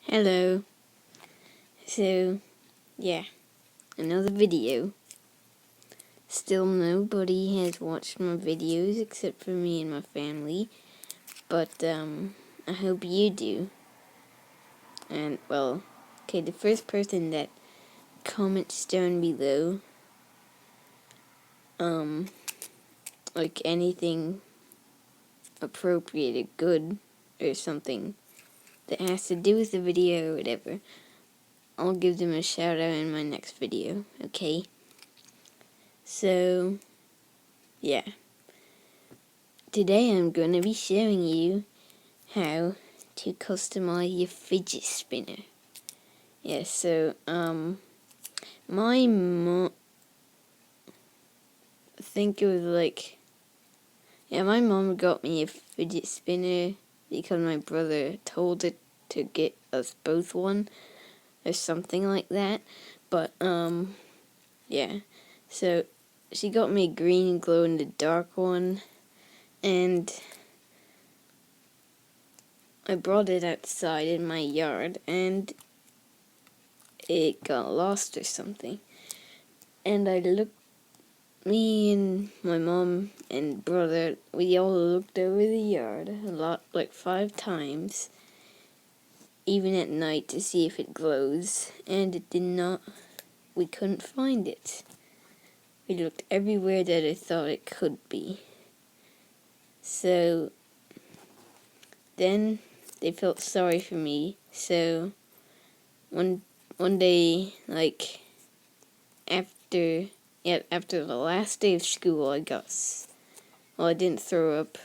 Hello. So, yeah, another video. Still nobody has watched my videos except for me and my family, but I hope you do. And, well, okay, the first person that comments down below, like anything appropriate or good or something that has to do with the video or whatever, I'll give them a shout out in my next video, okay? So, yeah. Today I'm going to be showing you how to customize your fidget spinner. Yeah, so, my mom, I think it was like, yeah, my mom got me a fidget spinner because my brother told it to get us both one, or something like that, but, yeah, so, she got me a green glow-in-the-dark one, and I brought it outside in my yard, and it got lost or something. And me and my mom and brother, we all looked over the yard a lot, like 5 times, even at night, to see if it glows, and it did not. We couldn't find it. We looked everywhere that I thought it could be. So then they felt sorry for me, so one day, like, after the last day of school, I didn't throw up,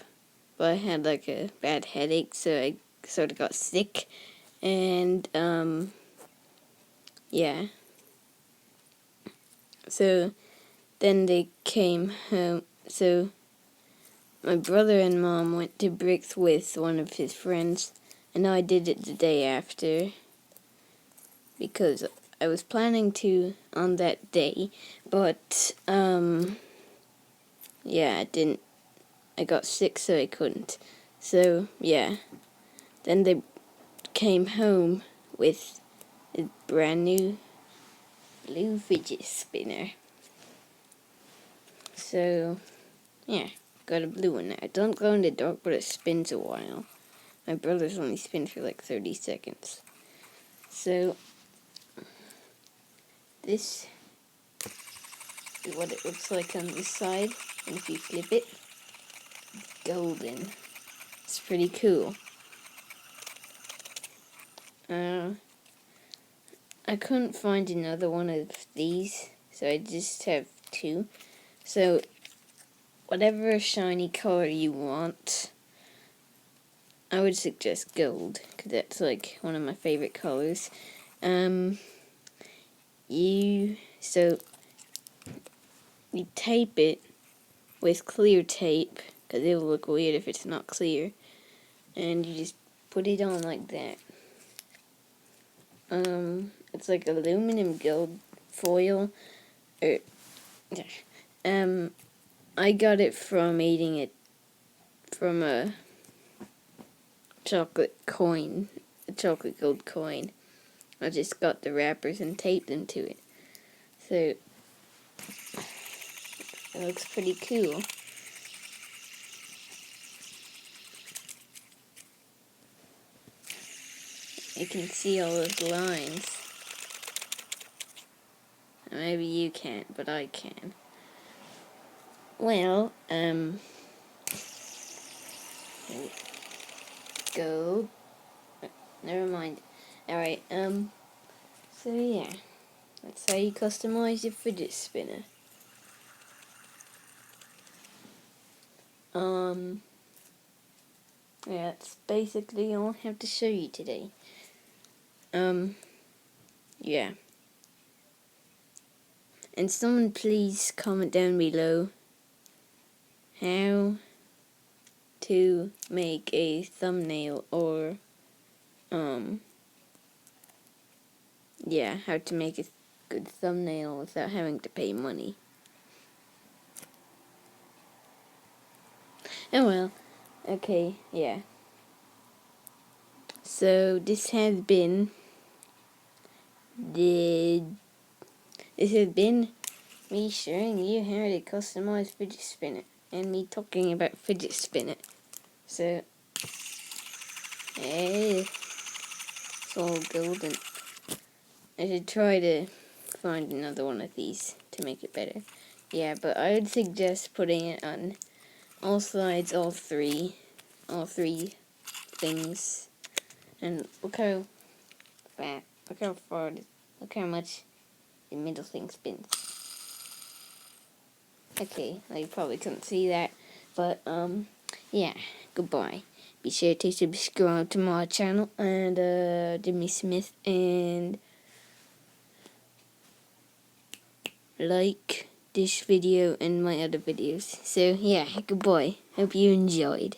but I had like a bad headache, so I sort of got sick, and yeah. So then they came home. So my brother and mom went to Bricks with one of his friends, and I did it the day after because I was planning to on that day, but yeah, I didn't. I got sick, so I couldn't. So yeah, then they came home with a brand new blue fidget spinner. So yeah, got a blue one now. It doesn't glow in the dark, but it spins a while. My brother's only spin for like 30 seconds. So this is what it looks like on this side, and if you flip it, golden. It's pretty cool. I couldn't find another one of these, so I just have 2. So whatever shiny color you want, I would suggest gold, because that's like one of my favorite colors. You tape it with clear tape, because it will look weird if it's not clear, and you just put it on like that. It's like aluminum gold foil, I got it from eating it from a chocolate gold coin. I just got the wrappers and taped them to it. So it looks pretty cool. You can see all those lines. Maybe you can't, but I can. Well, gold. Never mind. Alright, so yeah. That's how you customize your fidget spinner. Yeah, that's basically all I have to show you today. Yeah. And someone please comment down below how to make a thumbnail, or, yeah, how to make a good thumbnail without having to pay money. Oh well, okay, yeah. So this has been the this has been me showing you how to customize fidget spinner and me talking about fidget spinner. So hey, it's all golden. I should try to find another one of these to make it better. Yeah, but I would suggest putting it on all sides, all three things. And look how fat, look how far, look how much the middle thing spins. Okay, well, you probably couldn't see that, but yeah, goodbye. Be sure to subscribe to my channel and Jimmy Smith, and like this video and my other videos. So yeah, goodbye. Hope you enjoyed.